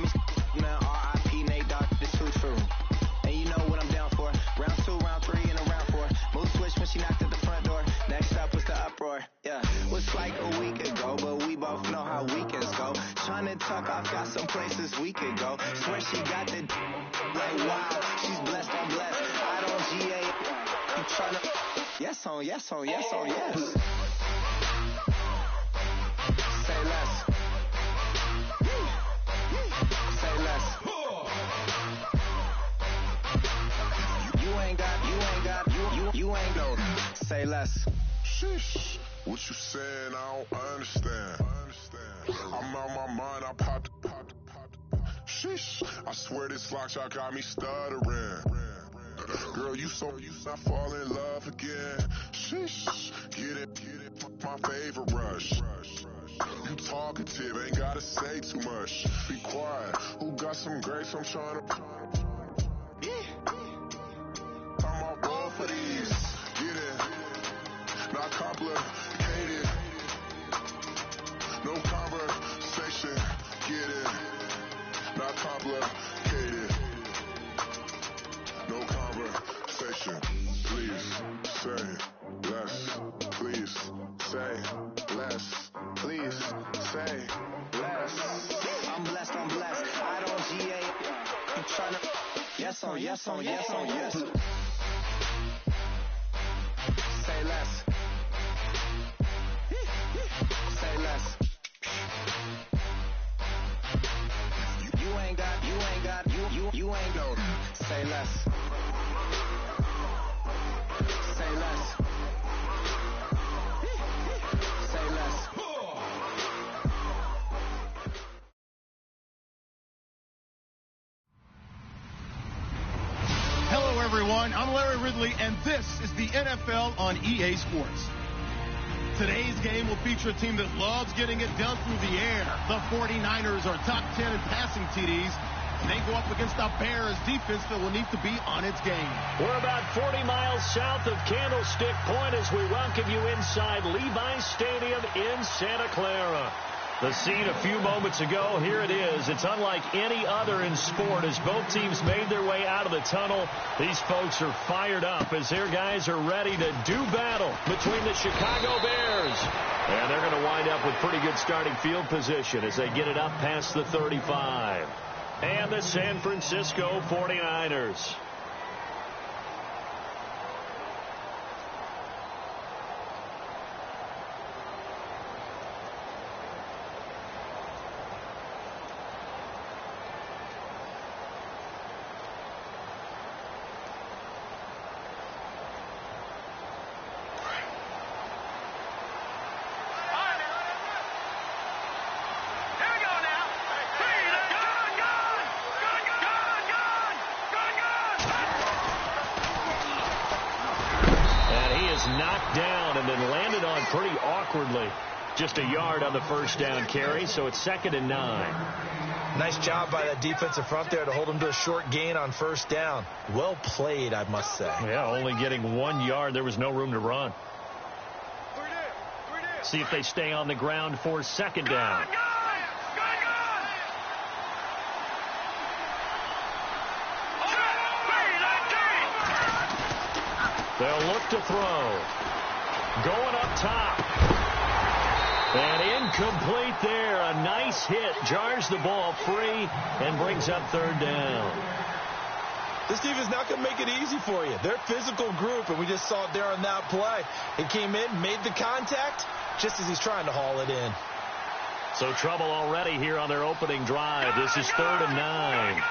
call me now, R.I.P. Nate Dogg, this too true. And you know what I'm down for. Round 2, round 3, and a round 4. Mood switch when she knocked at the front door. Next up was the uproar. Yeah, was like a week ago, but we both know how weekends go. Trying to tuck off, got some places we could go. Swear she got the like wow, she's blessed on blessed. I don't GA. You tryna yes on yes on yes on yes. Say less. Say less. You ain't no. Say less. Sheesh. What you saying? I don't understand. I'm out my mind. I popped. Sheesh. I swear this lock shot got me stuttering. Girl, you I fall in love again. Sheesh. Get it. My favorite rush. You talkative, ain't gotta say too much. Be quiet. Who got some grapes? I'm trying to. I'm all ball for these. Get it. Not complicated. No conversation. Get it. Not complicated. No conversation. Please say less. Please say less. Please say less. I'm blessed. I don't GA. You tryna yes on yes on yes on yes. Say less. Say less. You ain't got no. Say less. Say less. Say less. Hello, everyone. I'm Larry Ridley, and this is the NFL on EA Sports. Today's game will feature a team that loves getting it done through the air. The 49ers are top 10 in passing TDs, and they go up against the Bears defense that will need to be on its game. We're about 40 miles south of Candlestick Point as we welcome you inside Levi's Stadium in Santa Clara. The scene a few moments ago, here it is. It's unlike any other in sport as both teams made their way out of the tunnel. These folks are fired up as their guys are ready to do battle between the Chicago Bears. And they're going to wind up with pretty good starting field position as they get it up past the 35. And the San Francisco 49ers. Knocked down and then landed on pretty awkwardly. Just a yard on the first down carry, so it's 2nd and 9. Nice job by that defensive front there to hold them to a short gain on first down. Well played, I must say. Yeah, only getting 1 yard. There was no room to run. See if they stay on the ground for 2nd down. They'll look to throw. Going up top. And incomplete there. A nice hit. Jars the ball free and brings up 3rd down. This defense is not going to make it easy for you. They're a physical group, and we just saw it there on that play. He came in, made the contact, just as he's trying to haul it in. So trouble already here on their opening drive. This is 3rd and 9.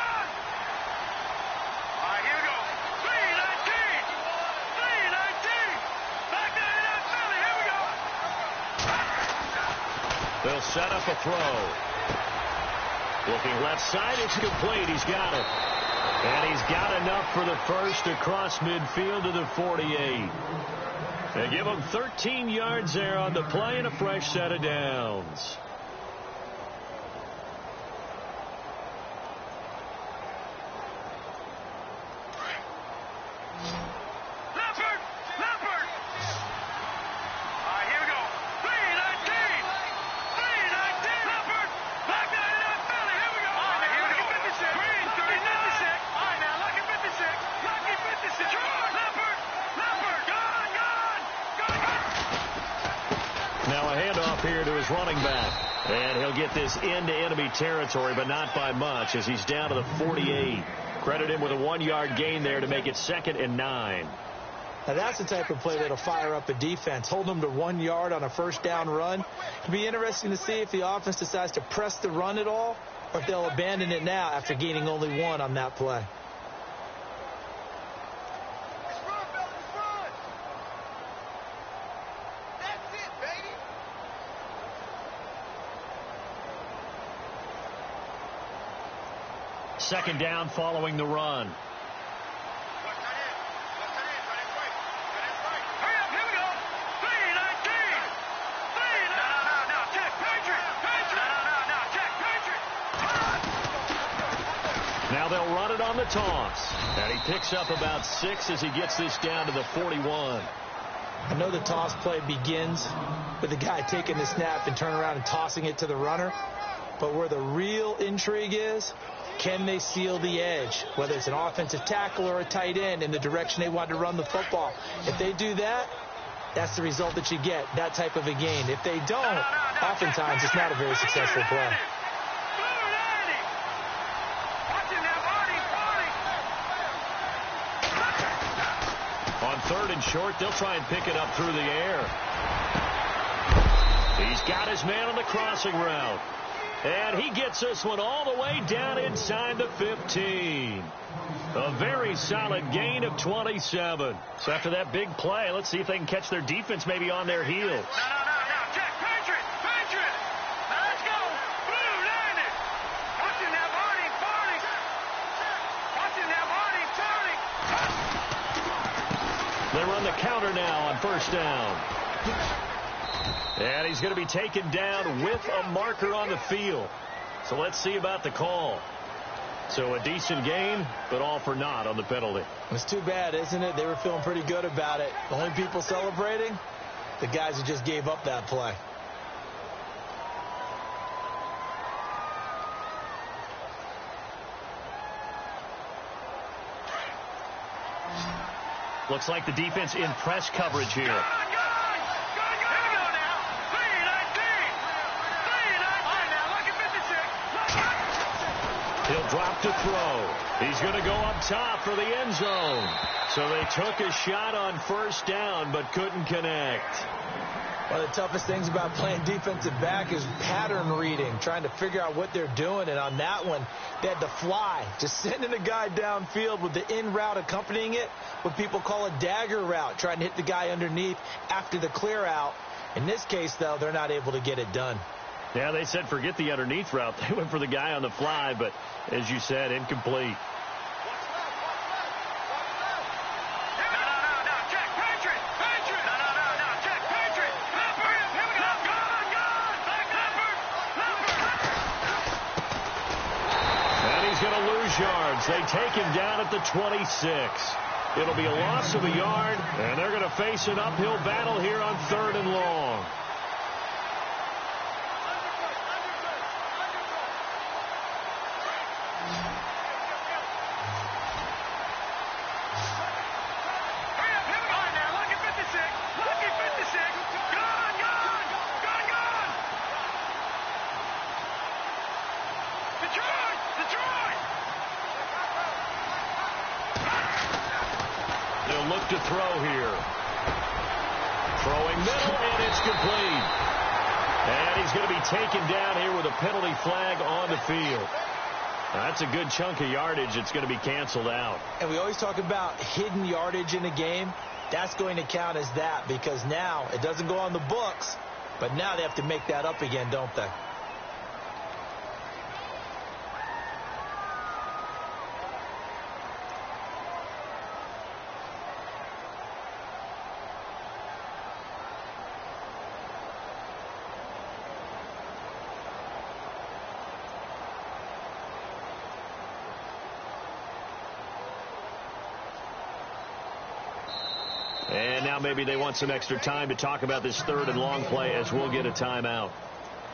They'll set up a throw. Looking left side, it's complete. He's got it. And he's got enough for the first across midfield to the 48. They give him 13 yards there on the play and a fresh set of downs. handoff here to his running back. And he'll get this into enemy territory, but not by much, as he's down to the 48. Credit him with a 1-yard gain there to make it 2nd and 9. Now that's the type of play that'll fire up a defense. Hold them to 1 yard on a first down run. It'll be interesting to see if the offense decides to press the run at all, or if they'll abandon it now after gaining only 1 on that play. Second down following the run. Now they'll run it on the toss. And he picks up about 6 as he gets this down to the 41. I know the toss play begins with the guy taking the snap and turning around and tossing it to the runner. But where the real intrigue is, can they seal the edge, whether it's an offensive tackle or a tight end, in the direction they want to run the football? If they do that, that's the result that you get, that type of a gain. If they don't, oftentimes it's not a very successful play. On 3rd and short, they'll try and pick it up through the air. He's got his man on the crossing route. And he gets this one all the way down inside the 15. A very solid gain of 27. So after that big play, let's see if they can catch their defense maybe on their heels. No, check, Patriot. Now let's go. Blue, line it. Watching that body. Watching that body, They run the counter now on 1st down. And he's going to be taken down with a marker on the field. So let's see about the call. So a decent gain, but all for naught on the penalty. It's too bad, isn't it? They were feeling pretty good about it. The only people celebrating, the guys who just gave up that play. Looks like the defense in press coverage here. He'll drop to throw. He's going to go up top for the end zone. So they took a shot on 1st down, but couldn't connect. One of the toughest things about playing defensive back is pattern reading, trying to figure out what they're doing. And on that one, they had to fly, just sending a guy downfield with the in route accompanying it, what people call a dagger route, trying to hit the guy underneath after the clear out. In this case, though, they're not able to get it done. Yeah, they said forget the underneath route. They went for the guy on the fly, but as you said, incomplete. And he's going to lose yards. They take him down at the 26. It'll be a loss of a yard, and they're going to face an uphill battle here on 3rd and long. To throw here. Throwing middle, and it's complete. And he's going to be taken down here with a penalty flag on the field. Now, that's a good chunk of yardage. It's going to be canceled out. And we always talk about hidden yardage in a game. That's going to count as that, because now it doesn't go on the books, but now they have to make that up again, don't they? And now maybe they want some extra time to talk about this 3rd and long play, as we'll get a timeout.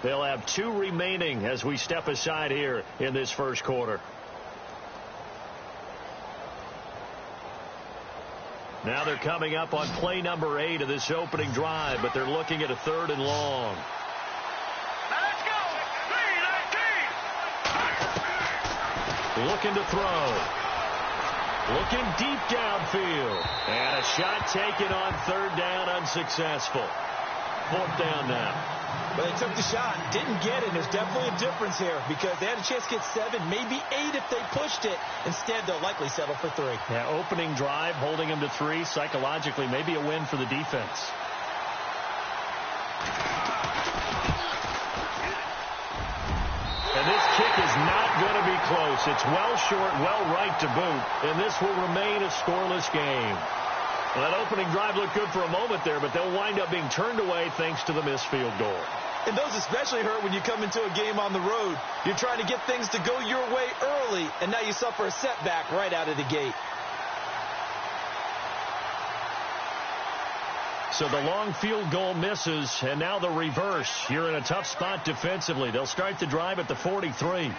They'll have 2 remaining as we step aside here in this 1st quarter. Now they're coming up on play number 8 of this opening drive, but they're looking at a 3rd and long. Looking to throw. Looking deep downfield. And a shot taken on third down, unsuccessful. Fourth down now. But they took the shot, didn't get it. There's definitely a difference here because they had a chance to get 7, maybe 8 if they pushed it. Instead, they'll likely settle for 3. Yeah, opening drive, holding them to 3. Psychologically, maybe a win for the defense. And this kick is not going to be close. It's well short, well right to boot. And this will remain a scoreless game. Well, that opening drive looked good for a moment there, but they'll wind up being turned away thanks to the missed field goal. And those especially hurt when you come into a game on the road. You're trying to get things to go your way early, and now you suffer a setback right out of the gate. So the long field goal misses, and now the reverse. You're in a tough spot defensively. They'll start the drive at the 43.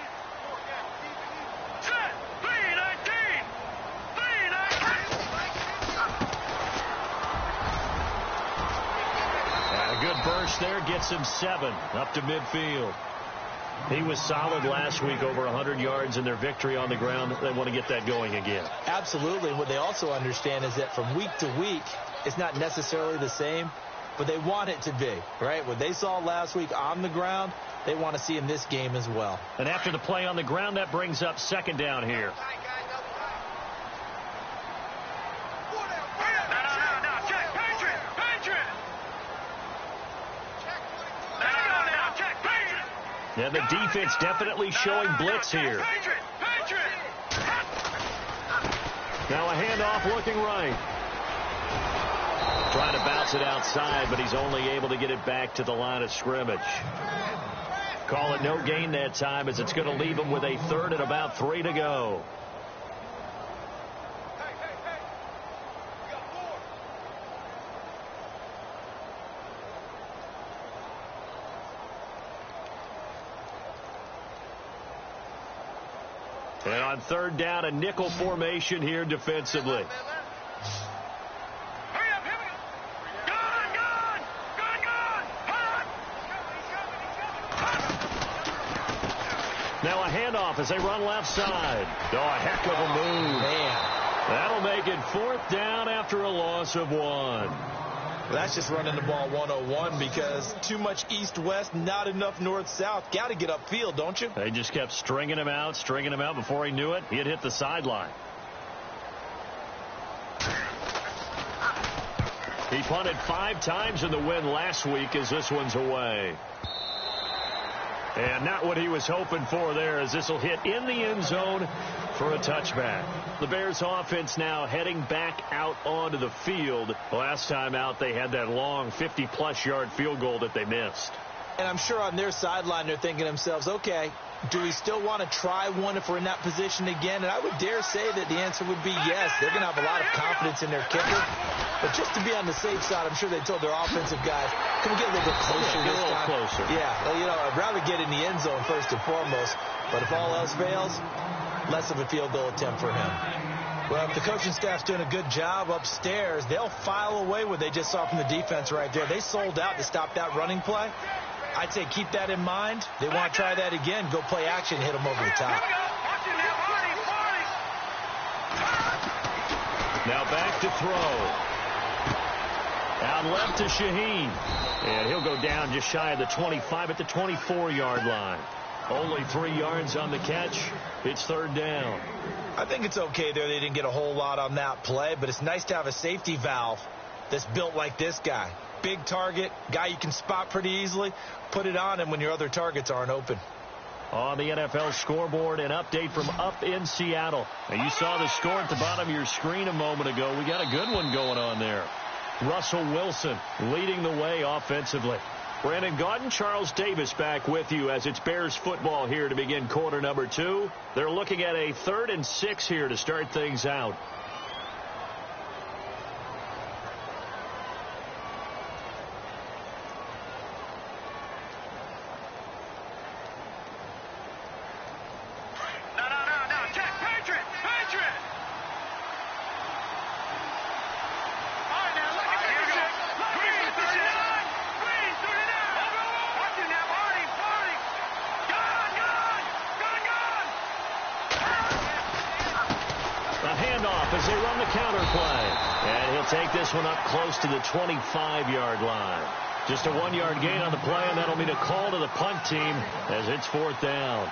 Good burst there, gets him 7 up to midfield. He was solid last week, over 100 yards in their victory on the ground. They want to get that going again. Absolutely. What they also understand is that from week to week, it's not necessarily the same, but they want it to be, right? What they saw last week on the ground, they want to see in this game as well. And after the play on the ground, that brings up second down here. Yeah, the defense definitely showing blitz here. Now a handoff looking right. Trying to bounce it outside, but he's only able to get it back to the line of scrimmage. Call it no gain that time, as it's going to leave him with a third and about 3 to go. And on third down, a nickel formation here defensively. Now a handoff as they run left side. Oh, a heck of a move. Man. That'll make it 4th down after a loss of 1. That's just running the ball 101 because too much east-west, not enough north-south. Got to get upfield, don't you? They just kept stringing him out. Before he knew it, he had hit the sideline. He punted 5 times in the win last week as this one's away. And not what he was hoping for there, as this will hit in the end zone for a touchback. The Bears offense now heading back out onto the field. Last time out, they had that long 50-plus yard field goal that they missed. And I'm sure on their sideline, they're thinking to themselves, okay, do we still want to try one if we're in that position again? And I would dare say that the answer would be yes. They're going to have a lot of confidence in their kicker. But just to be on the safe side, I'm sure they told their offensive guys, can we get a little bit closer this time? Closer. Yeah, well, you know, I'd rather get in the end zone first and foremost. But if all else fails, less of a field goal attempt for him. Well, if the coaching staff's doing a good job upstairs, they'll file away what they just saw from the defense right there. They sold out to stop that running play. I'd say keep that in mind. They want to try that again. Go play action, hit them over the top. Now back to throw. Out left to Shaheen. And he'll go down just shy of the 25 at the 24-yard line. Only 3 yards on the catch. It's 3rd down. I think it's okay there. They didn't get a whole lot on that play, but it's nice to have a safety valve that's built like this guy. Big target, guy you can spot pretty easily. Put it on him when your other targets aren't open. On the NFL scoreboard, an update from up in Seattle. Now, you saw the score at the bottom of your screen a moment ago. We got a good one going on there. Russell Wilson leading the way offensively. Brandon Gaudin, Charles Davis back with you as it's Bears football here to begin quarter number 2. They're looking at a 3rd and 6 here to start things out. handoff as they run the counter play. And he'll take this one up close to the 25-yard line. Just a 1-yard gain on the play, and that'll mean a call to the punt team as it's 4th down.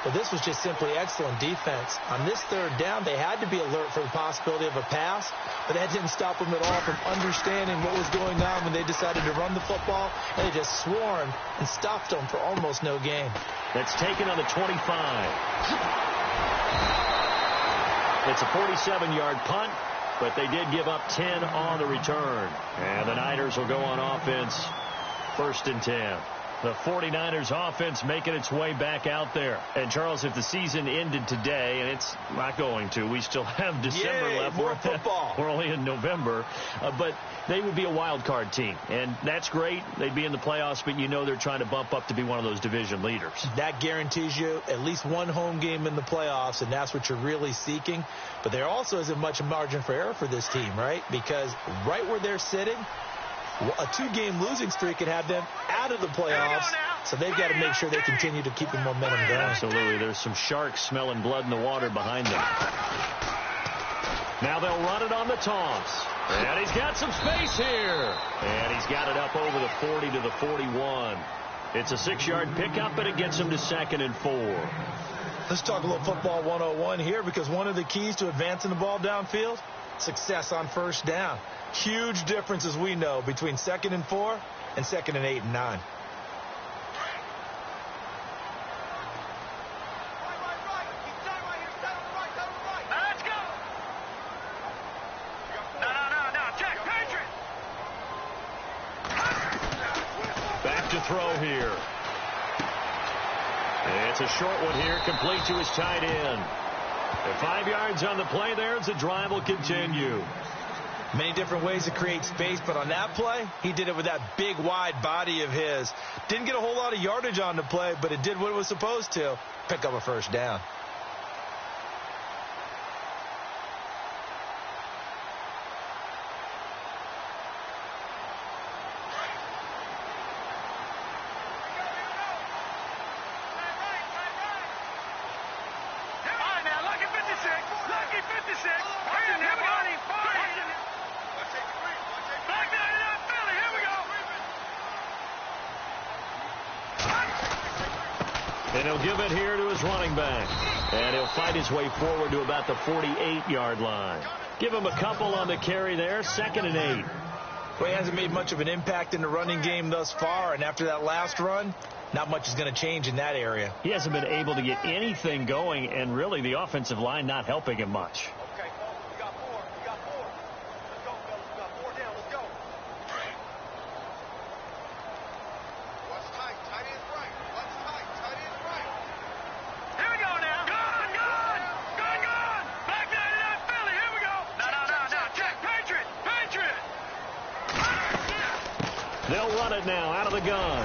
Well, this was just simply excellent defense. On this 3rd down, they had to be alert for the possibility of a pass, but that didn't stop them at all from understanding what was going on when they decided to run the football, and they just swarmed and stopped them for almost no gain. That's taken on the 25. It's a 47-yard punt, but they did give up 10 on the return. And the Niners will go on offense, 1st and 10. The 49ers offense making its way back out there. And, Charles, if the season ended today, and it's not going to, we still have December left. More football. We're only in November. But they would be a wild card team. And that's great. They'd be in the playoffs, but you know they're trying to bump up to be one of those division leaders. That guarantees you at least one home game in the playoffs, and that's what you're really seeking. But there also isn't much margin for error for this team, right? Because right where they're sitting, a 2-game losing streak could have them out of the playoffs, so they've got to make sure they continue to keep the momentum going. Absolutely. There's some sharks smelling blood in the water behind them. Now they'll run it on the toss. And he's got some space here. And he's got it up over the 40 to the 41. It's a 6-yard pickup, and it gets him to 2nd and 4. Let's talk a little football 101 here, because one of the keys to advancing the ball downfield, success on 1st down. Huge difference, as we know, between 2nd and 4 and 2nd and 8 and 9. Let's go. No. Check. Patriot. Back to throw here. And it's a short one here, complete to his tight end. And 5 yards on the play there as the drive will continue. Many different ways to create space, but on that play, he did it with that big, wide body of his. Didn't get a whole lot of yardage on the play, but it did what it was supposed to, pick up a 1st down. And he'll give it here to his running back. And he'll fight his way forward to about the 48-yard line. Give him a couple on the carry there, 2nd and 8. Well, he hasn't made much of an impact in the running game thus far, and after that last run, not much is going to change in that area. He hasn't been able to get anything going, and really the offensive line not helping him much. Okay, we got 4. Let's go, fellas. We got 4 down. Let's go. Watch tight. Tight end's right. Watch tight. Tight end's right. Here we go now. Gone. Back 99 Philly. Here we go. No. Check. Patriot. They'll run it now out of the gun.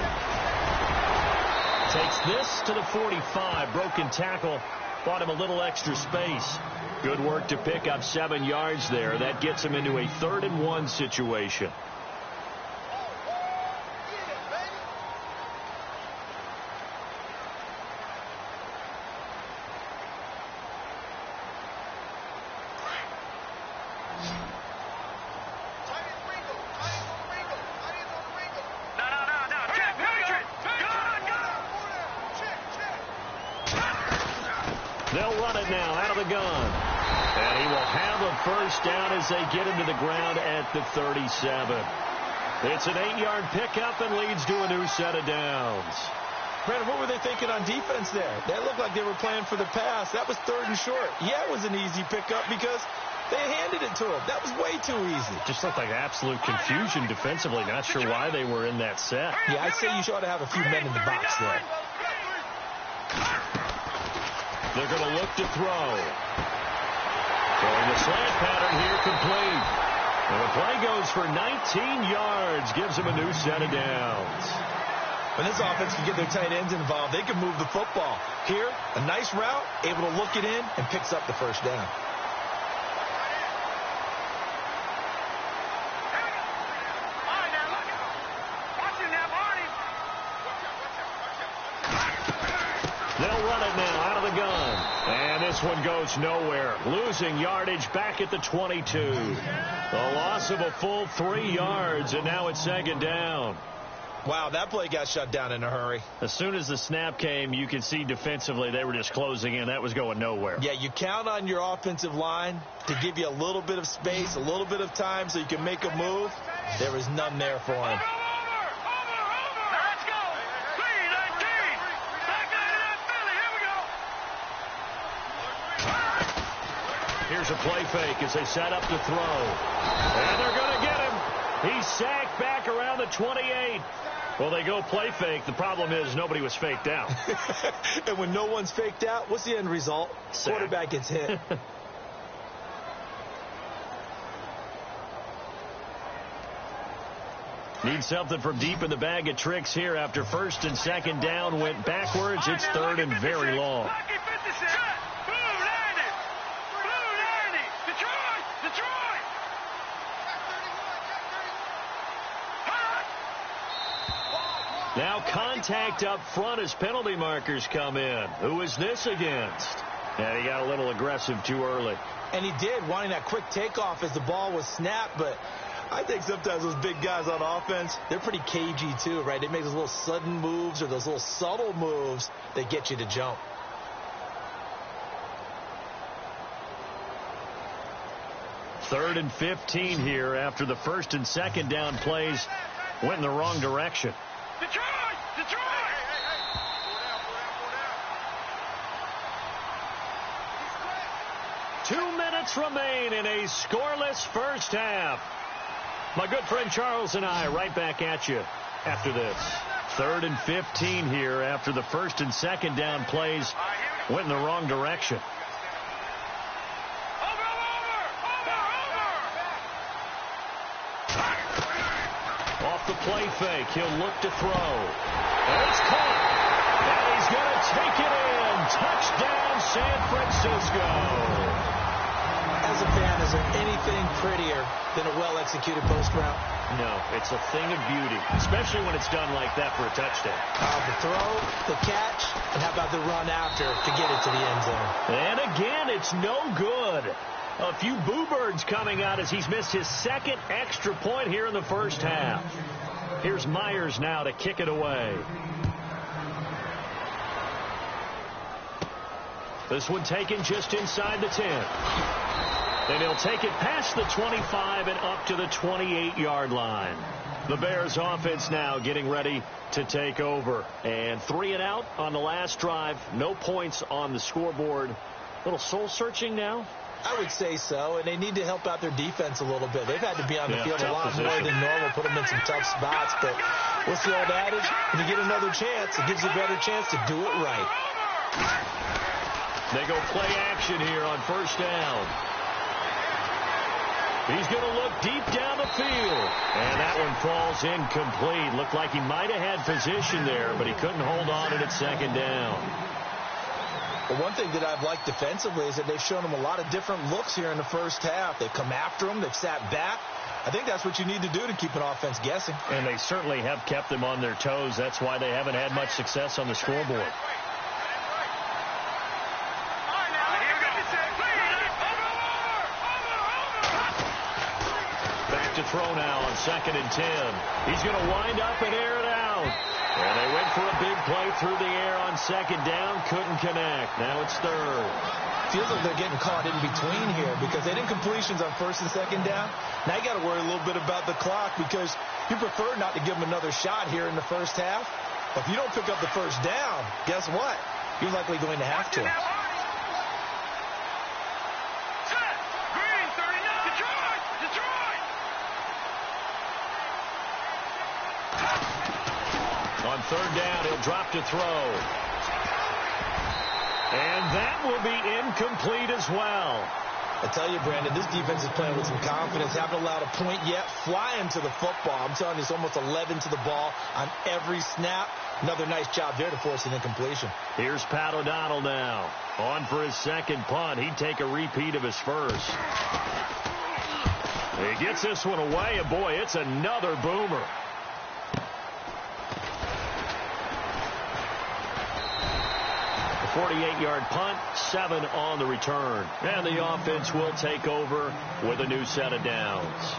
Takes this to the 45. Broken tackle. Bought him a little extra space. Good work to pick up 7 yards there. That gets him into a 3rd and 1 situation. They'll run it now out of the gun. And he will have a 1st down as they get him to the ground at the 37. It's an 8-yard pickup and leads to a new set of downs. Brandon, what were they thinking on defense there? They looked like they were playing for the pass. That was 3rd and short. Yeah, it was an easy pickup because they handed it to him. That was way too easy. Just looked like absolute confusion defensively. Not sure why they were in that set. Yeah, I'd say you ought to have a few men in the box there. They're going to look to throw. Throwing the slant pattern here complete. And the play goes for 19 yards. Gives him a new set of downs. When this offense can get their tight ends involved, they can move the football. Here, a nice route, able to look it in, and picks up the 1st down. They'll run it now out of the gun. And this one goes nowhere. Losing yardage back at the 22. A loss of a full 3 yards, and now it's second down. Wow, that play got shut down in a hurry. As soon as the snap came, you could see defensively they were just closing in. That was going nowhere. Yeah, you count on your offensive line to give you a little bit of space, a little bit of time so you can make a move. There was none there for him. Let's go. 3-19. Back 99 Philly. Here we go. Here's a play fake as they set up to throw. And they're going to get him. He's sacked back around the 28. Well, they go play fake. The problem is nobody was faked out. And when no one's faked out, what's the end result? Sack. Quarterback gets hit. Need something from deep in the bag of tricks here after first and second down went backwards. It's third and very long. Lucky 56. Blue 90. Blue 90. Detroit. Detroit. Now contact up front as penalty markers come in. Who is this against? Yeah, he got a little aggressive too early. And he did, wanting that quick takeoff as the ball was snapped. But I think sometimes those big guys on offense, they're pretty cagey too, right? They make those little sudden moves or those little subtle moves that get you to jump. Third and 15 here after the first and second down plays went in the wrong direction. Detroit. Detroit. 2 minutes remain in a scoreless first half. My good friend Charles and I right back at you after this. Third and 15 here after the first and second down plays went in the wrong direction. Off the play fake, he'll look to throw. And it's caught. And he's going to take it in. Touchdown, San Francisco. As a fan, is there anything prettier than a well-executed post route? No, it's a thing of beauty, especially when it's done like that for a touchdown. The throw, the catch, and how about the run after to get it to the end zone? And again, it's no good. A few boo birds coming out as he's missed his second extra point here in the first half. Here's Myers now to kick it away. This one taken just inside the 10. And he'll take it past the 25 and up to the 28-yard line. The Bears offense now getting ready to take over. And 3 and out on the last drive. No points on the scoreboard. A little soul-searching now. I would say so, and they need to help out their defense a little bit. They've had to be on the field a lot position. more than normal, put them in some tough spots. But what's the old adage? When you get another chance, it gives you a better chance to do it right. They go play action here on first down. He's going to look deep down the field. And that one falls incomplete. Looked like he might have had position there, but he couldn't hold on to it at second down. Well, one thing that I've liked defensively is that they've shown them a lot of different looks here in the first half. They've come after them. They've sat back. I think that's what you need to do to keep an offense guessing. And they certainly have kept them on their toes. That's why they haven't had much success on the scoreboard. Back to throw now on second and 10. He's going to wind up and air it out. And they went for a big play through the air on second down. Couldn't connect. Now it's third. Feels like they're getting caught in between here because they didn't completions on first and second down. Now you got to worry a little bit about the clock because you prefer not to give them another shot here in the first half. But if you don't pick up the first down, guess what? You're likely going to have to. On third down, he'll drop to throw. And that will be incomplete as well. I tell you, Brandon, this defense is playing with some confidence. Haven't allowed a point yet. Flying to the football. I'm telling you, it's almost 11 to the ball on every snap. Another nice job there to force an incompletion. Here's Pat O'Donnell now. On for his second punt. He'd take a repeat of his first. He gets this one away, and boy, it's another boomer. 48-yard punt, 7 on the return. And the offense will take over with a new set of downs.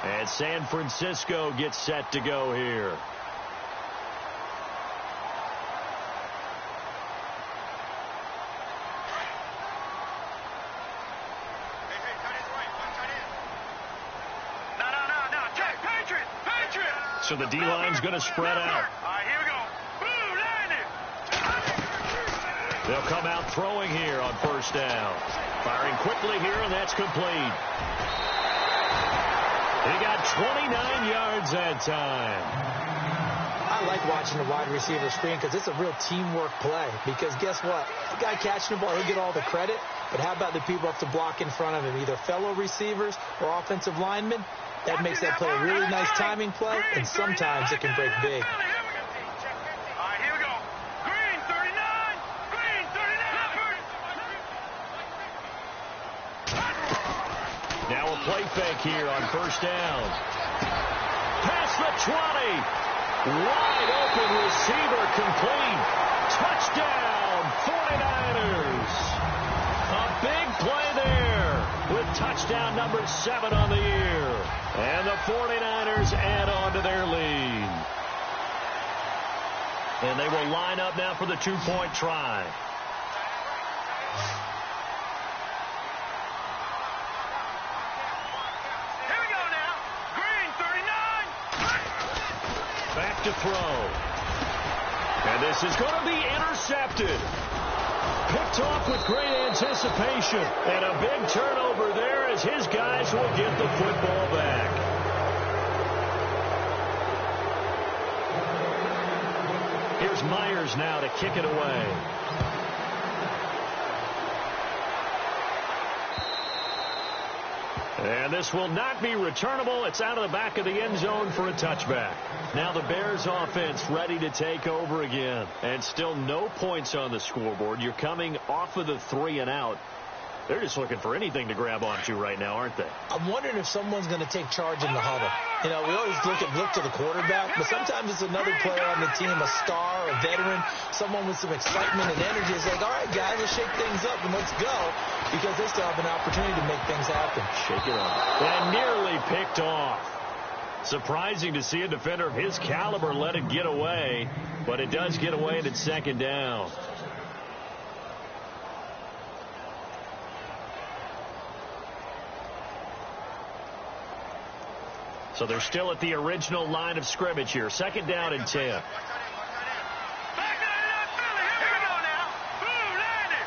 And San Francisco gets set to go here. So the D-line's going to spread out. All right, here we go. Boom, landed. They'll come out throwing here on first down. Firing quickly here, and that's complete. He got 29 yards that time. I like watching the wide receiver screen because it's a real teamwork play. Because guess what? The guy catching the ball, he'll get all the credit. But how about the people up to block in front of him, either fellow receivers or offensive linemen? That makes that play a really nice timing play, and sometimes it can break big. All right, here we go. Green 39. Green 39. Now a play fake here on first down. Past the 20. Wide open receiver complete. Touchdown, 49ers. A big play there with touchdown number 7 on the year. And the 49ers add on to their lead. And they will line up now for the 2-point try. Here we go now. Green 39. Back to throw. And this is going to be intercepted. Picked off with great anticipation. And a big turnover there as his guys will get the football back. Here's Myers now to kick it away. And this will not be returnable. It's out of the back of the end zone for a touchback. Now the Bears offense ready to take over again. And still no points on the scoreboard. You're coming off of the 3 and out. They're just looking for anything to grab onto right now, aren't they? I'm wondering if someone's going to take charge in the huddle. You know, we always look to the quarterback, but sometimes it's another player on the team, a star, a veteran, someone with some excitement and energy. It's like, all right, guys, let's shake things up and let's go, because they still have an opportunity to make things happen. Shake it up. And nearly picked off. Surprising to see a defender of his caliber let it get away, but it does get away and it's second down. So they're still at the original line of scrimmage here. Second down and 10. Back 99 Philly. Here we go now. Boom, landed.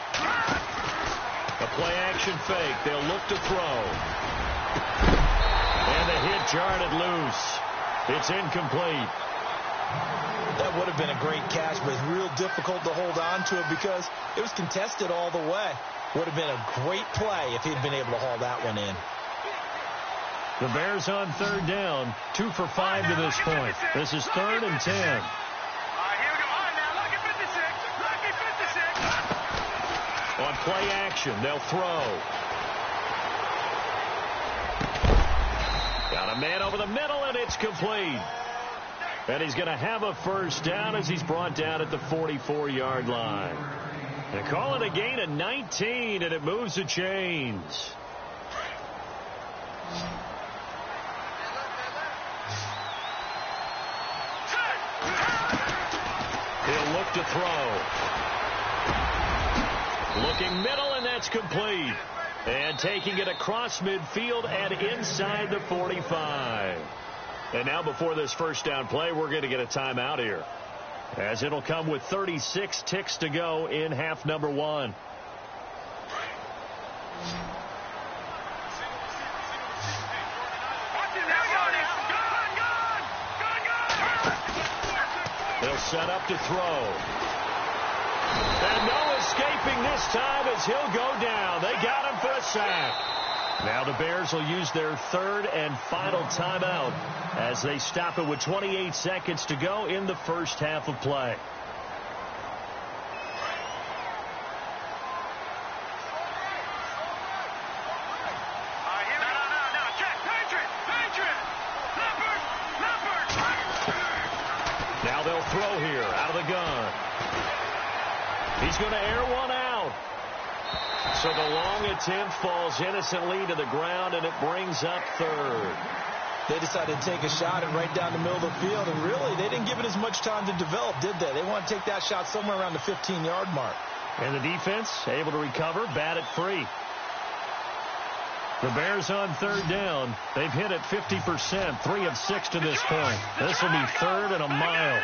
A play action fake. They'll look to throw. And the hit jarred it loose. It's incomplete. That would have been a great catch, but it's real difficult to hold on to it because it was contested all the way. Would have been a great play if he'd been able to haul that one in. The Bears on third down, 2 for 5 to this point. This is 3rd and 10. All right, here we go. All right, now, lucky 56. Lucky 56. On play action, they'll throw. Got a man over the middle, and it's complete. And he's going to have a first down as he's brought down at the 44-yard line. They call it a gain of 19, and it moves the chains. He'll look to throw. Looking middle, and that's complete. And taking it across midfield and inside the 45. And now before this first down play, we're going to get a timeout here, as it'll come with 36 ticks to go in half number 1. They'll set up to throw. And no escaping this time as he'll go down. They got him for a sack. Now the Bears will use their 3rd and final timeout as they stop it with 28 seconds to go in the first half of play. He's going to air one out. So the long attempt falls innocently to the ground, and it brings up third. They decided to take a shot and right down the middle of the field, and really, they didn't give it as much time to develop, did they? They want to take that shot somewhere around the 15-yard mark. And the defense able to recover, bat it free. The Bears on third down. They've hit it 50%, 3 of 6 to this point. This will be third and a mile.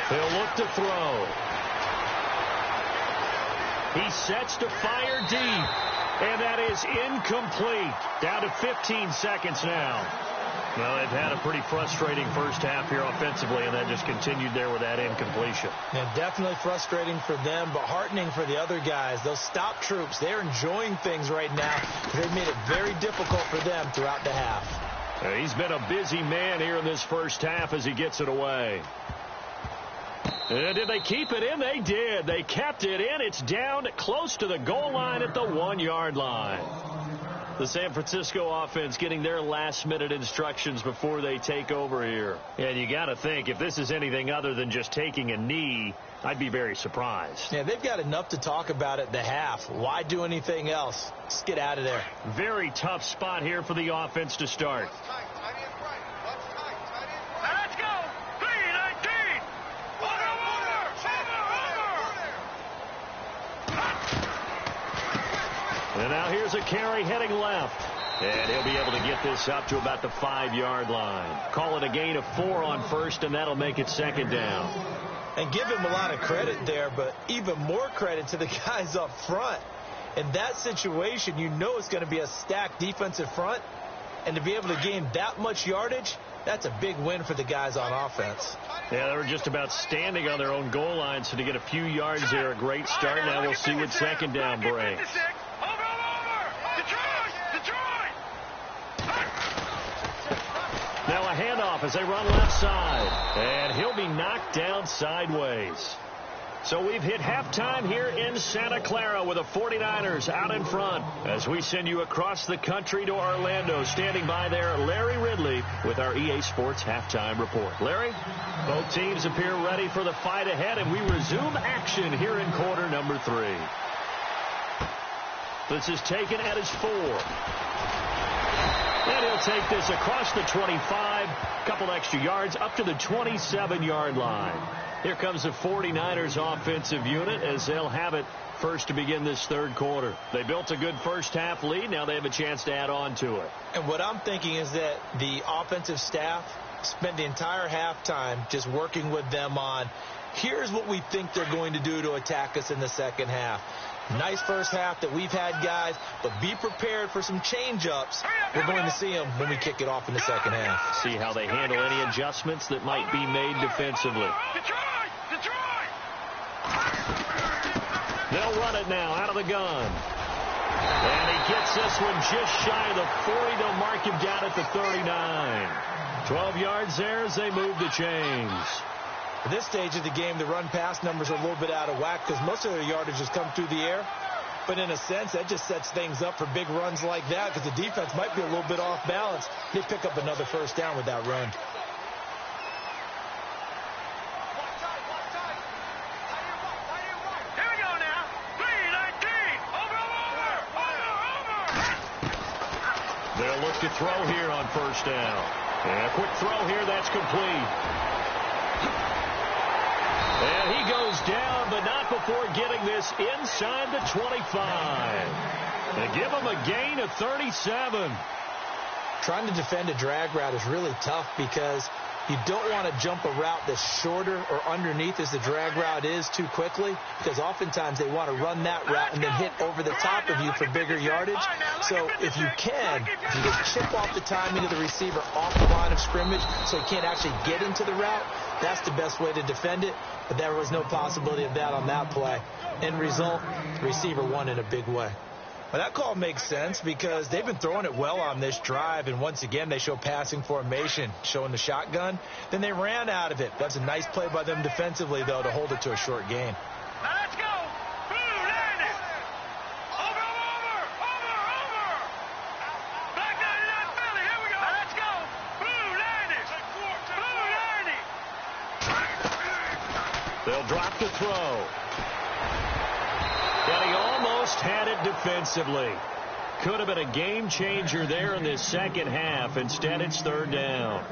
He'll look to throw. He sets to fire deep, and that is incomplete. Down to 15 seconds now. Well, they've had a pretty frustrating first half here offensively, and that just continued there with that incompletion. Yeah, definitely frustrating for them, but heartening for the other guys. Those stop troops, they're enjoying things right now. They've made it very difficult for them throughout the half. He's been a busy man here in this first half as he gets it away. Did they keep it in? They did. They kept it in. It's down close to the goal line at the 1-yard line. The San Francisco offense getting their last-minute instructions before they take over here. And you got to think, if this is anything other than just taking a knee, I'd be very surprised. Yeah, they've got enough to talk about at the half. Why do anything else? Just get out of there. Very tough spot here for the offense to start. Let's go. 3-19. And now here's a carry heading left. And he'll be able to get this up to about the 5-yard line. Call it a gain of 4 on first, and that'll make it second down. And give him a lot of credit there, but even more credit to the guys up front. In that situation, you know it's going to be a stacked defensive front. And to be able to gain that much yardage, that's a big win for the guys on offense. Yeah, they were just about standing on their own goal line, so to get a few yards there, a great start. Now we'll see what second down brings. Now a handoff as they run left side. And he'll be knocked down sideways. So we've hit halftime here in Santa Clara with the 49ers out in front. As we send you across the country to Orlando, standing by there, Larry Ridley with our EA Sports Halftime Report. Larry, both teams appear ready for the fight ahead, and we resume action here in quarter number 3. This is taken at his 4. And he'll take this across the 25, couple extra yards, up to the 27-yard line. Here comes the 49ers offensive unit as they'll have it first to begin this third quarter. They built a good first half lead. Now they have a chance to add on to it. And what I'm thinking is that the offensive staff spent the entire halftime just working with them on, here's what we think they're going to do to attack us in the second half. Nice first half that we've had, guys, but be prepared for some change-ups. We're going to see them when we kick it off in the second half. See how they handle any adjustments that might be made defensively. They'll run it now out of the gun. And he gets this one just shy of the 40. They'll mark him down at the 39. 12 yards there as they move the chains. At this stage of the game, the run-pass numbers are a little bit out of whack because most of their yardage has come through the air. But in a sense, that just sets things up for big runs like that because the defense might be a little bit off balance. They pick up another first down with that run. Here we go now. 3-19. Over. They'll look to throw here on first down. And a quick throw here, that's complete. And he goes down, but not before getting this inside the 25. They give him a gain of 37. Trying to defend a drag route is really tough because you don't want to jump a route that's shorter or underneath as the drag route is too quickly, because oftentimes they want to run that route and then hit over the top of you for bigger yardage. So if you just chip off the timing of the receiver off the line of scrimmage so he can't actually get into the route, that's the best way to defend it. But there was no possibility of that on that play. End result, the receiver won in a big way. Well, that call makes sense because they've been throwing it well on this drive, and once again they show passing formation, showing the shotgun. Then they ran out of it. That's a nice play by them defensively, though, to hold it to a short gain. Let's go. Over. Back 99 Philly. Here we go. Let's go. Blue 90. They'll drop to throw. And he almost had it defensively. Could have been a game changer there in this second half. Instead, it's third down.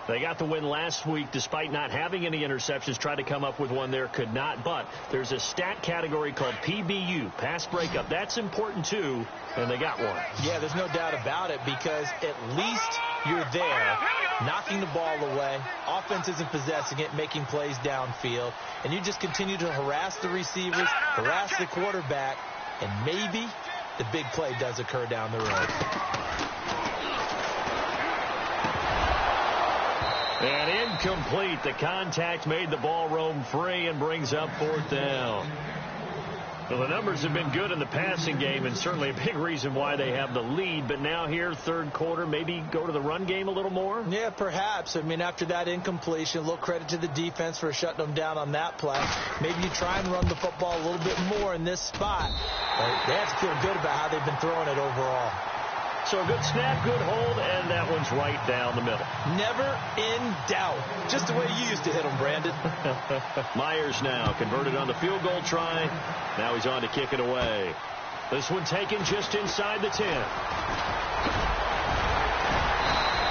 They got the win last week despite not having any interceptions. Tried to come up with one there, could not. But there's a stat category called PBU, pass breakup. That's important too, and they got one. Yeah, there's no doubt about it, because at least you're there, knocking the ball away. Offense isn't possessing it, making plays downfield. And you just continue to harass the receivers, harass the quarterback, and maybe the big play does occur down the road. And incomplete. The contact made the ball roam free and brings up fourth down. Well, the numbers have been good in the passing game, and certainly a big reason why they have the lead. But now here, third quarter, maybe go to the run game a little more? Yeah, perhaps. I mean, after that incompletion, a little credit to the defense for shutting them down on that play. Maybe you try and run the football a little bit more in this spot. They have to feel good about how they've been throwing it overall. So a good snap, good hold, and that one's right down the middle. Never in doubt. Just the way you used to hit them, Brandon. Myers now converted on the field goal try. Now he's on to kick it away. This one taken just inside the 10.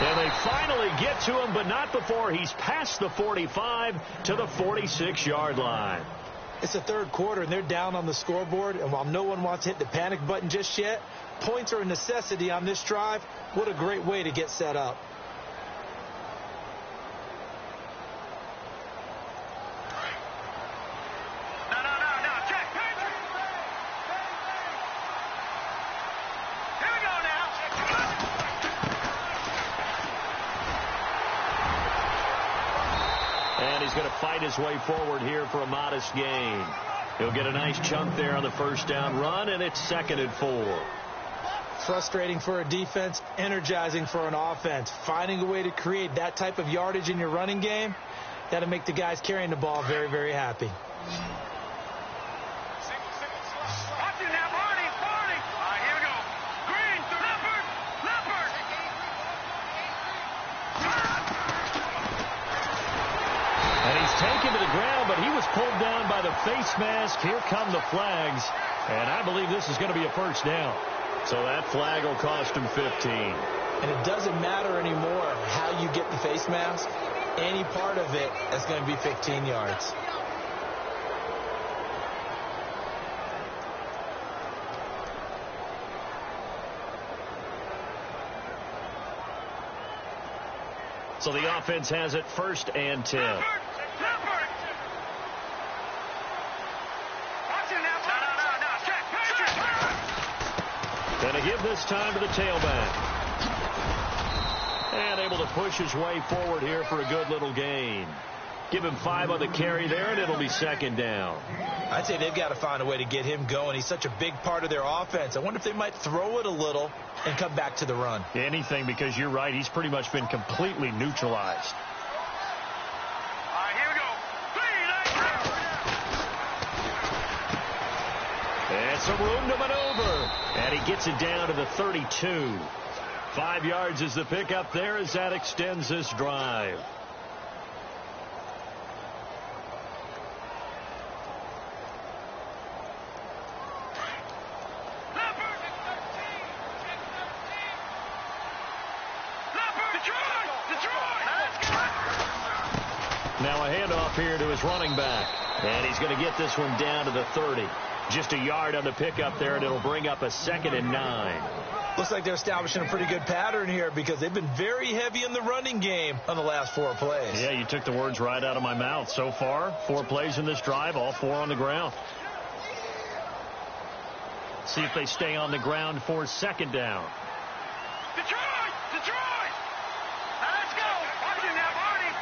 And they finally get to him, but not before he's past the 45 to the 46-yard line. It's the third quarter, and they're down on the scoreboard. And while no one wants to hit the panic button just yet, points are a necessity on this drive. What a great way to get set up. No, check. Here we go now. And he's going to fight his way forward here for a modest gain. He'll get a nice chunk there on the first down run, and it's 2nd and 4. Frustrating for a defense, energizing for an offense. Finding a way to create that type of yardage in your running game, that'll make the guys carrying the ball very, very happy. Watch it now, Barney. All right, here we go. Green, Leopard. And he's taken to the ground, but he was pulled down by the face mask. Here come the flags, and I believe this is going to be a first down. So that flag will cost him 15. And it doesn't matter anymore how you get the face mask. Any part of it is going to be 15 yards. So the offense has it 1st and 10. Leopard. Watch it now. No. Check. Going to give this time to the tailback. And able to push his way forward here for a good little gain. Give him 5 on the carry there, and it'll be 2nd down. I'd say they've got to find a way to get him going. He's such a big part of their offense. I wonder if they might throw it a little and come back to the run. Anything, because you're right. He's pretty much been completely neutralized. All right, here we go. And some room to maneuver. And he gets it down to the 32. 5 yards is the pickup there as that extends this drive. Now a handoff here to his running back. And he's going to get this one down to the 30. Just a yard on the pickup there, and it'll bring up a 2nd and 9. Looks like they're establishing a pretty good pattern here, because they've been very heavy in the running game on the last 4 plays. Yeah, you took the words right out of my mouth. So far, 4 plays in this drive, all 4 on the ground. See if they stay on the ground for 2nd down. Detroit! Now let's go. Watch it now, Barney.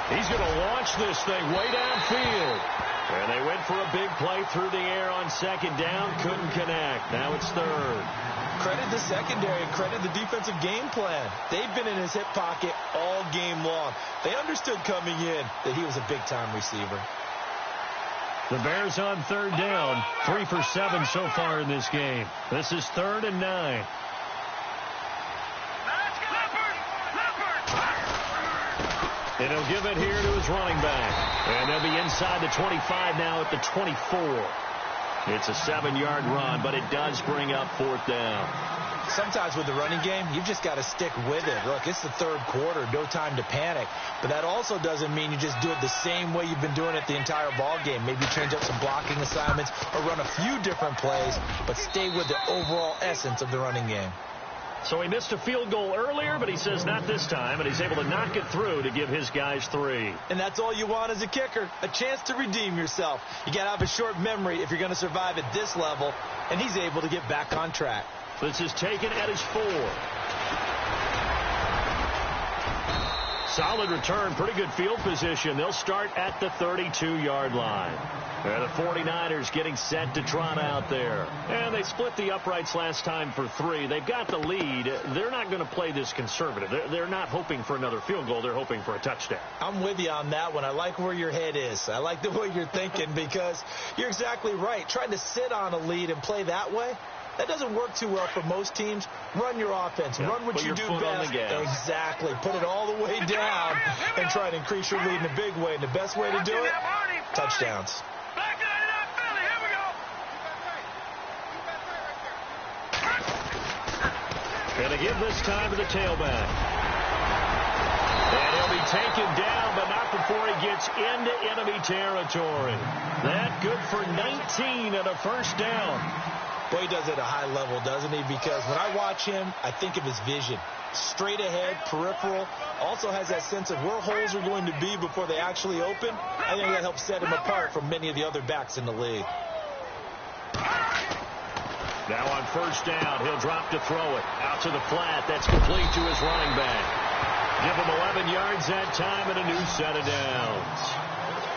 He's going to launch this thing way downfield. And they went for a big play through the air on 2nd down. Couldn't connect. Now it's 3rd. Credit the secondary and credit the defensive game plan. They've been in his hip pocket all game long. They understood coming in that he was a big-time receiver. The Bears on 3rd down. 3 for 7 so far in this game. This is 3rd and 9. And he'll give it here to his running back. And they'll be inside the 25 now at the 24. It's a 7-yard run, but it does bring up 4th down. Sometimes with the running game, you've just got to stick with it. Look, it's the 3rd quarter, no time to panic. But that also doesn't mean you just do it the same way you've been doing it the entire ball game. Maybe change up some blocking assignments or run a few different plays, but stay with the overall essence of the running game. So he missed a field goal earlier, but he says not this time, and he's able to knock it through to give his guys 3. And that's all you want as a kicker, a chance to redeem yourself. You got to have a short memory if you're going to survive at this level, and he's able to get back on track. This is taken at his 4. Solid return, pretty good field position. They'll start at the 32-yard line. And the 49ers getting set to trot out there. And they split the uprights last time for 3. They've got the lead. They're not going to play this conservative. They're not hoping for another field goal. They're hoping for a touchdown. I'm with you on that one. I like where your head is. I like the way you're thinking because you're exactly right. Trying to sit on a lead and play that way, that doesn't work too well for most teams. Run your offense. Yeah, run what you do best. Exactly. Put it all the way down and try to increase your lead in a big way. And the best way to do it, touchdowns. And to give this time to the tailback. And he'll be taken down, but not before he gets into enemy territory. That good for 19 and a 1st down. Boy, he does it at a high level, doesn't he? Because when I watch him, I think of his vision. Straight ahead, peripheral. Also has that sense of where holes are going to be before they actually open. I think that helps set him apart from many of the other backs in the league. Now on 1st down, he'll drop to throw it. Out to the flat. That's complete to his running back. Give him 11 yards that time and a new set of downs.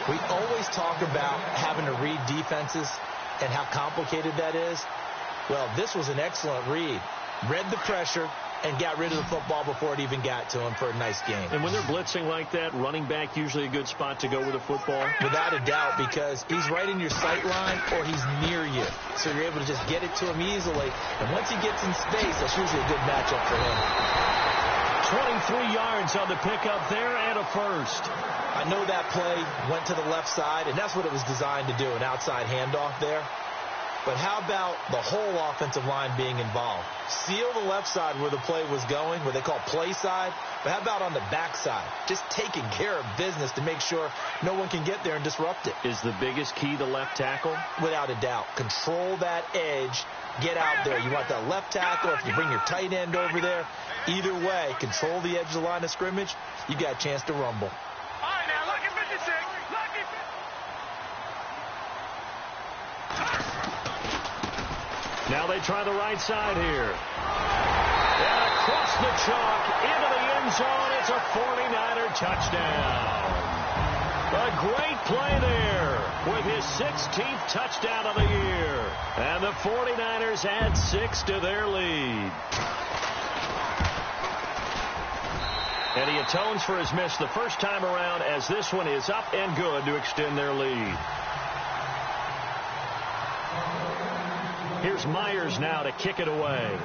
We always talk about having to read defenses and how complicated that is. Well, this was an excellent read. Read the pressure and got rid of the football before it even got to him for a nice game. And when they're blitzing like that, running back usually a good spot to go with the football? Without a doubt, because he's right in your sight line or he's near you. So you're able to just get it to him easily. And once he gets in space, that's usually a good matchup for him. 23 yards on the pickup there and a 1st. I know that play went to the left side, and that's what it was designed to do, an outside handoff there. But how about the whole offensive line being involved? Seal the left side where the play was going, what they call play side. But how about on the back side? Just taking care of business to make sure no one can get there and disrupt it. Is the biggest key the left tackle? Without a doubt. Control that edge. Get out there. You want that left tackle. If you bring your tight end over there, either way, control the edge of the line of scrimmage. You got a chance to rumble. All right, now, lucky 56. Lucky 56. Now they try the right side here. And across the chalk into the end zone. It's a 49er touchdown. A great play there with his 16th touchdown of the year. And the 49ers add 6 to their lead. And he atones for his miss the first time around as this one is up and good to extend their lead. Here's Myers now to kick it away.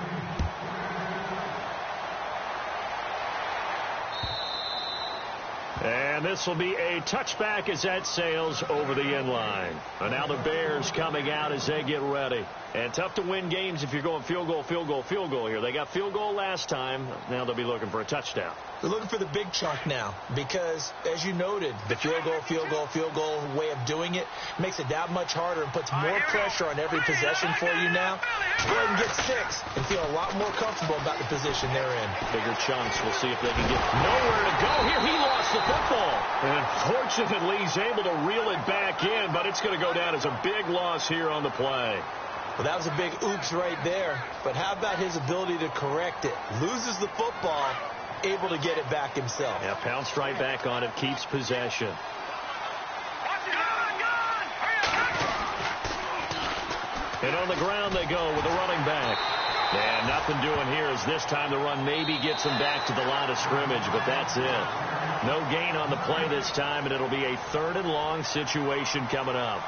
And this will be a touchback as that sails over the end line. And now the Bears coming out as they get ready. And tough to win games if you're going field goal, field goal, field goal here. They got field goal last time. Now they'll be looking for a touchdown. They're looking for the big chunk now because, as you noted, the field goal way of doing it makes it that much harder and puts more pressure on every possession for you now. Go ahead and get 6 and feel a lot more comfortable about the position they're in. Bigger chunks. We'll see if they can get nowhere to go here. He lost the football. And fortunately, he's able to reel it back in, but it's going to go down as a big loss here on the play. Well, that was a big oops right there. But how about his ability to correct it? Loses the football, able to get it back himself. Yeah, pounced right back on it, keeps possession. And on the ground they go with the running back. And nothing doing here as this time the run maybe gets him back to the line of scrimmage, but that's it. No gain on the play this time, and it'll be a 3rd and long situation coming up.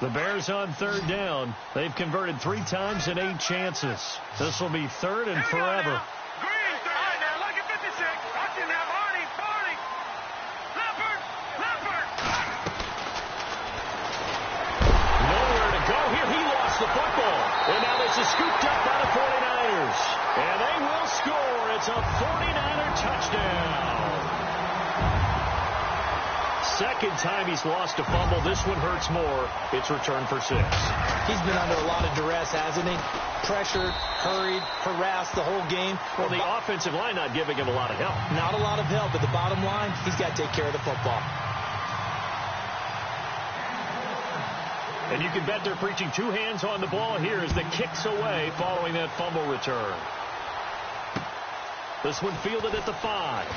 The Bears on third down. They've converted 3 times in 8 chances. This will be third and forever. Green, all right, now look at 56. Watch him now, Barney. Leopard. Nowhere to go here. He lost the football. And now this is scooped up by the 49ers. And they will score. It's a 49er touchdown. Second time he's lost a fumble. This one hurts more. It's returned for 6. He's been under a lot of duress, hasn't he? Pressured, hurried, harassed the whole game. Well, the offensive line not giving him a lot of help. Not a lot of help, but the bottom line, he's got to take care of the football. And you can bet they're preaching 2 hands on the ball here as the kick's away following that fumble return. This one fielded at the 5.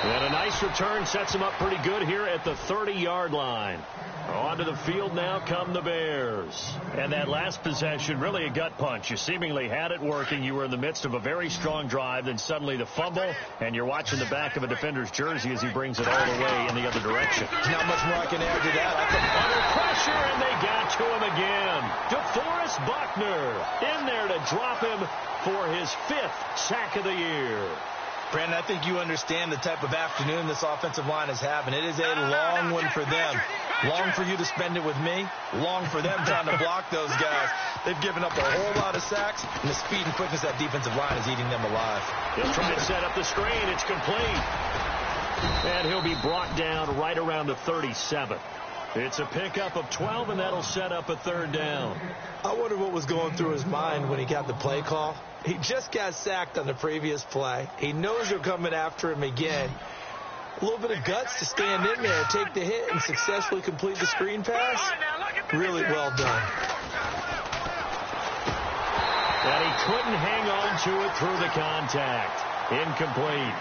And a nice return sets him up pretty good here at the 30-yard line. Onto the field now come the Bears. And that last possession, really a gut punch. You seemingly had it working. You were in the midst of a very strong drive. Then suddenly the fumble, and you're watching the back of a defender's jersey as he brings it all the way in the other direction. Not much more I can add to that. Under pressure, and they got to him again. DeForest Buckner in there to drop him for his 5th sack of the year. Brandon, I think you understand the type of afternoon this offensive line is having. It is a long one for them. Long for you to spend it with me. Long for them trying to block those guys. They've given up a whole lot of sacks, and the speed and quickness of that defensive line is eating them alive. He'll try to set up the screen. It's complete. And he'll be brought down right around the 37. It's a pickup of 12, and that'll set up a third down. I wonder what was going through his mind when he got the play call. He just got sacked on the previous play. He knows they're coming after him again. A little bit of guts to stand in there, take the hit, and successfully complete the screen pass. Really well done. And he couldn't hang on to it through the contact. Incomplete.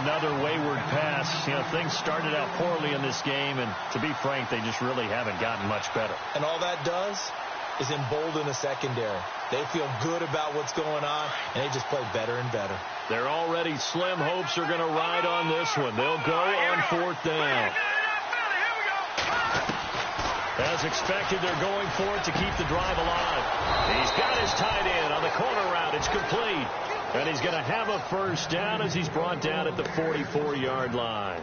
Another wayward pass. You know, things started out poorly in this game, and to be frank, they just really haven't gotten much better. And all that does is embolden the secondary. They feel good about what's going on, and they just play better and better. Their already slim hopes are going to ride on this one. They'll go on 4th down. As expected, they're going for it to keep the drive alive. He's got his tight end on the corner route. It's complete. And he's going to have a first down as he's brought down at the 44-yard line.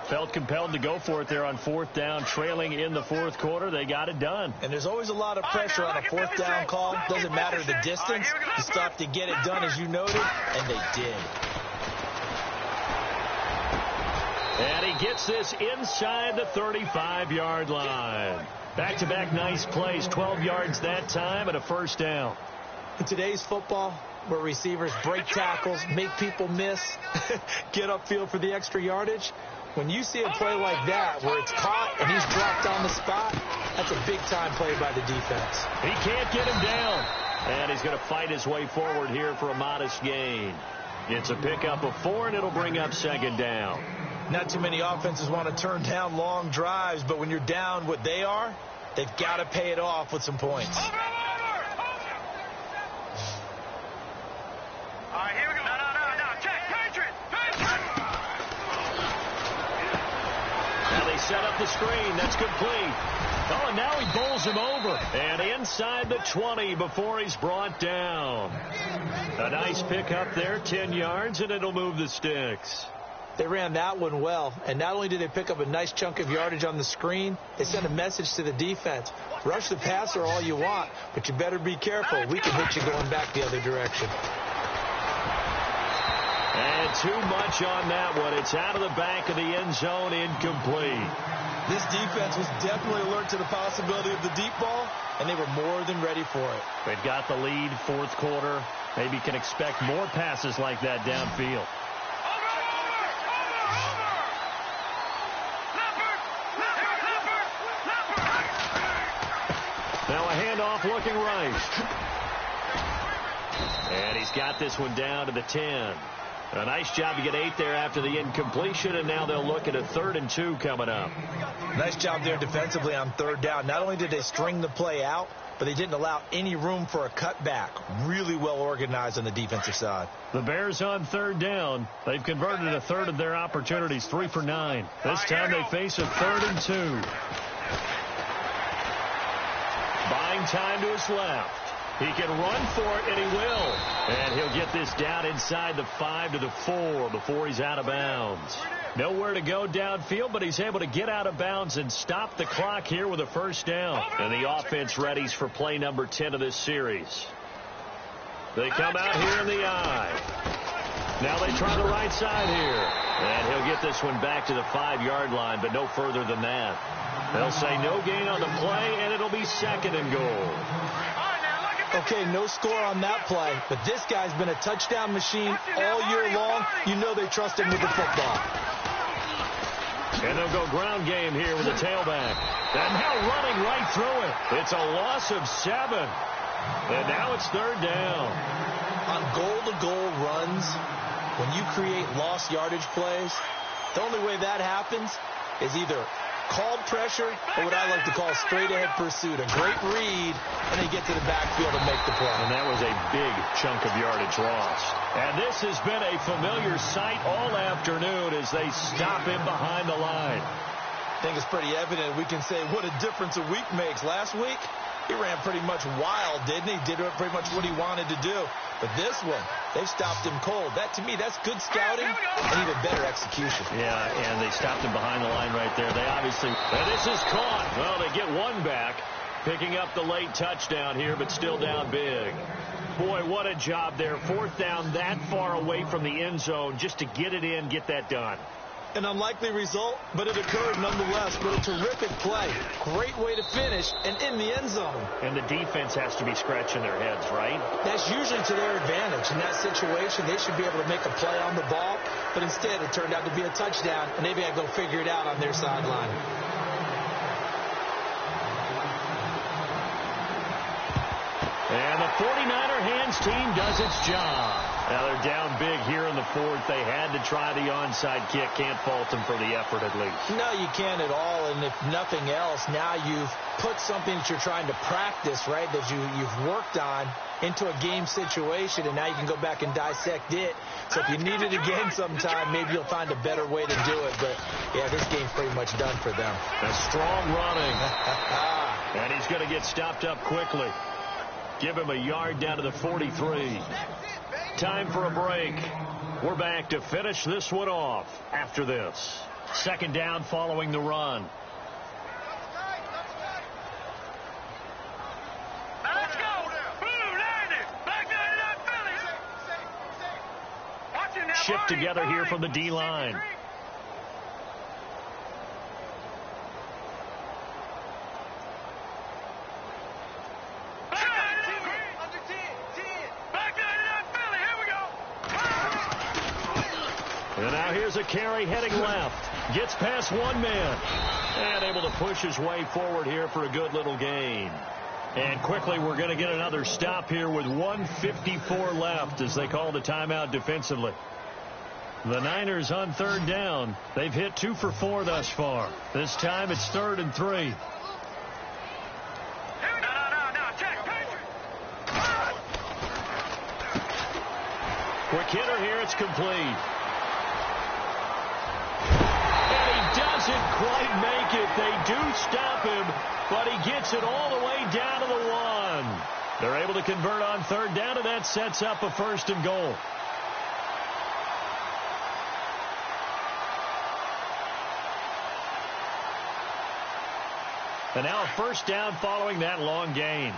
Felt compelled to go for it there on 4th down, trailing in the 4th quarter. They got it done. And there's always a lot of pressure on a 4th down call. Doesn't matter the distance. You stop to get it done, as you noted, and they did. And he gets this inside the 35-yard line. Back-to-back nice plays, 12 yards that time, and a first down. In today's football, where receivers break tackles, make people miss, get upfield for the extra yardage, when you see a play like that where it's caught and he's dropped on the spot, that's a big-time play by the defense. He can't get him down. And he's going to fight his way forward here for a modest gain. It's a pickup of 4, and it'll bring up 2nd down. Not too many offenses want to turn down long drives, but when you're down what they are, they've got to pay it off with some points. All right, here we go. No. Check. Patriot. Now they set up the screen. That's complete. Oh, and now he bowls him over. And inside the 20 before he's brought down. A nice pickup there, 10 yards, and it'll move the sticks. They ran that one well, and not only did they pick up a nice chunk of yardage on the screen, they sent a message to the defense. Rush the passer all you want, but you better be careful. We can hit you going back the other direction. And too much on that one. It's out of the back of the end zone, incomplete. This defense was definitely alert to the possibility of the deep ball, and they were more than ready for it. They've got the lead, 4th quarter. Maybe can expect more passes like that downfield. Now a handoff looking right. And he's got this one down to the 10. A nice job to get 8 there after the incompletion, and now they'll look at a 3rd and 2 coming up. Nice job there defensively on 3rd down. Not only did they string the play out, but they didn't allow any room for a cutback. Really well organized on the defensive side. The Bears on 3rd down. They've converted a 1/3 of their opportunities, 3 for 9. This time they face a 3rd and 2. Buying time to his left. He can run for it, and he will. And he'll get this down inside the 5 to the 4 before he's out of bounds. Nowhere to go downfield, but he's able to get out of bounds and stop the clock here with a 1st down. And the offense readies for play number 10 of this series. They come out here in the I. Now they try the right side here. And he'll get this one back to the 5-yard line, but no further than that. They'll say no gain on the play, and it'll be 2nd and goal. Okay, no score on that play, but this guy's been a touchdown machine all year long. You know they trust him with the football. And they'll go ground game here with the tailback. And now running right through it. It's a loss of 7. And now it's 3rd down. On goal-to-goal runs, when you create lost yardage plays, the only way that happens is either called pressure or what I like to call straight-ahead pursuit. A great read, and they get to the backfield and make the play. And that was a big chunk of yardage lost. And this has been a familiar sight all afternoon as they stop him behind the line. I think it's pretty evident. We can say what a difference a week makes. Last week, he ran pretty much wild, didn't he? Did pretty much what he wanted to do. But this one, they stopped him cold. That, to me, that's good scouting and even better execution. Yeah, and they stopped him behind the line right there. They obviously, and this is caught. Well, they get one back, picking up the late touchdown here, but still down big. Boy, what a job there. 4th down that far away from the end zone just to get it in, get that done. An unlikely result, but it occurred nonetheless. But a terrific play. Great way to finish, and in the end zone. And the defense has to be scratching their heads, right? That's usually to their advantage. In that situation, they should be able to make a play on the ball, but instead it turned out to be a touchdown, and they've got to go figure it out on their sideline. And the 49er hands team does its job. Now they're down big here in the 4th. They had to try the onside kick. Can't fault them for the effort at least. No, you can't at all. And if nothing else, now you've put something that you're trying to practice, right, that you've worked on into a game situation, and now you can go back and dissect it. So if you need it again sometime, maybe you'll find a better way to do it. But, yeah, this game's pretty much done for them. A strong running. And he's going to get stopped up quickly. Give him a yard down to the 43. Time for a break. We're back to finish this one off after this. 2nd down following the run. Let's go. Shift together here from the D-line. And now here's a carry heading left. Gets past one man. And able to push his way forward here for a good little gain. And quickly we're going to get another stop here with 1:54 left as they call the timeout defensively. The Niners on 3rd down. They've hit 2 for 4 thus far. This time it's 3rd and 3. Quick hitter here. It's complete. Doesn't quite make it. They do stop him, but he gets it all the way down to the 1. They're able to convert on 3rd down, and that sets up a 1st and goal. And now a 1st down following that long gain.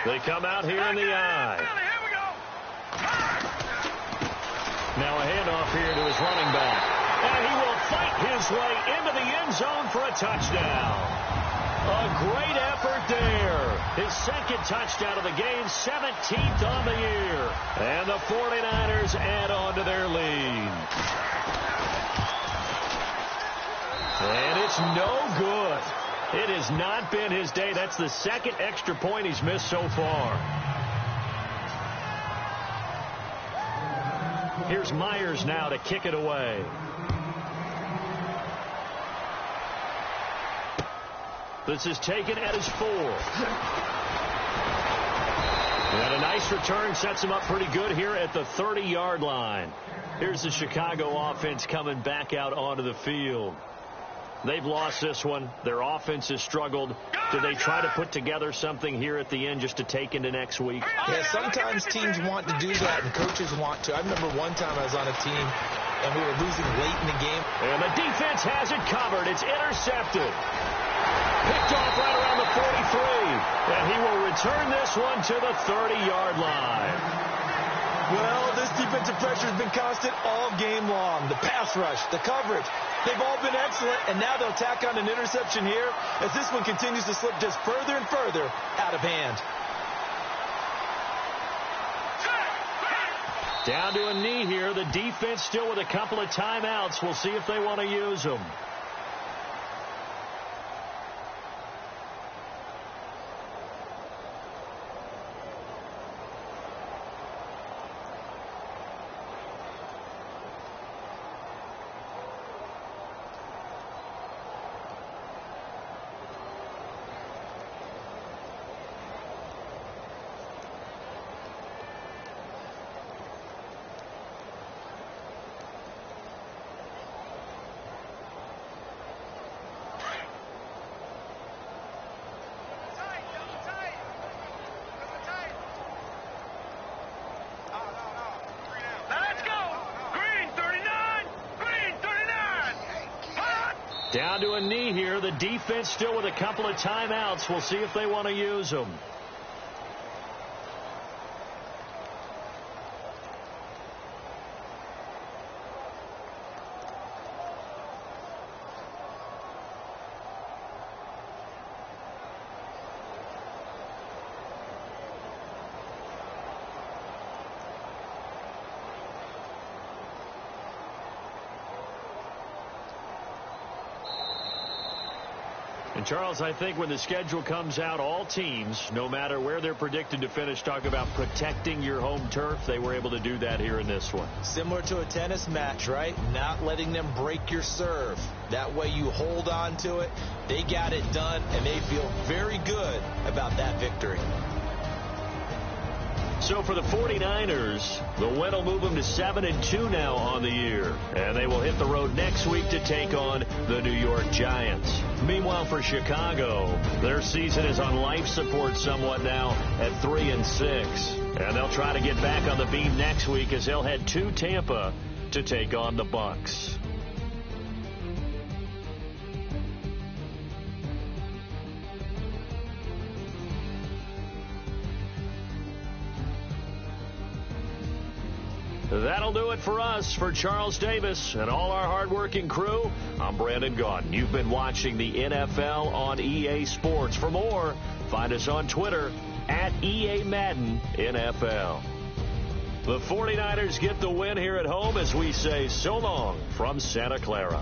They come out here in the I. Now a handoff here to his running back. And he will fight his way into the end zone for a touchdown. A great effort there. His 2nd touchdown of the game, 17th on the year. And the 49ers add on to their lead. And it's no good. It has not been his day. That's the second extra point he's missed so far. Here's Myers now to kick it away. This is taken at his 4. And a nice return sets him up pretty good here at the 30-yard line. Here's the Chicago offense coming back out onto the field. They've lost this one. Their offense has struggled. Do they try to put together something here at the end just to take into next week? Yeah, sometimes teams want to do that, and coaches want to. I remember one time I was on a team, and we were losing late in the game. And the defense has it covered. It's intercepted. Picked off right around the 43. And he will return this one to the 30-yard line. Well, this defensive pressure has been constant all game long. The pass rush, the coverage, they've all been excellent, and now they'll tack on an interception here as this one continues to slip just further and further out of hand. Down to a knee here. The defense still with a couple of timeouts. We'll see if they want to use them. Down to a knee here. The defense still with a couple of timeouts. We'll see if they want to use them. And, Charles, I think when the schedule comes out, all teams, no matter where they're predicted to finish, talk about protecting your home turf. They were able to do that here in this one. Similar to a tennis match, right? Not letting them break your serve. That way you hold on to it. They got it done, and they feel very good about that victory. So for the 49ers, the win will move them to 7-2 now on the year. And they will hit the road next week to take on the New York Giants. Meanwhile, for Chicago, their season is on life support somewhat now at 3-6. And they'll try to get back on the beam next week as they'll head to Tampa to take on the Bucs. That'll do it for us. For Charles Davis and all our hardworking crew, I'm Brandon Gaudin. You've been watching the NFL on EA Sports. For more, find us on Twitter at EA Madden NFL. The 49ers get the win here at home as we say so long from Santa Clara.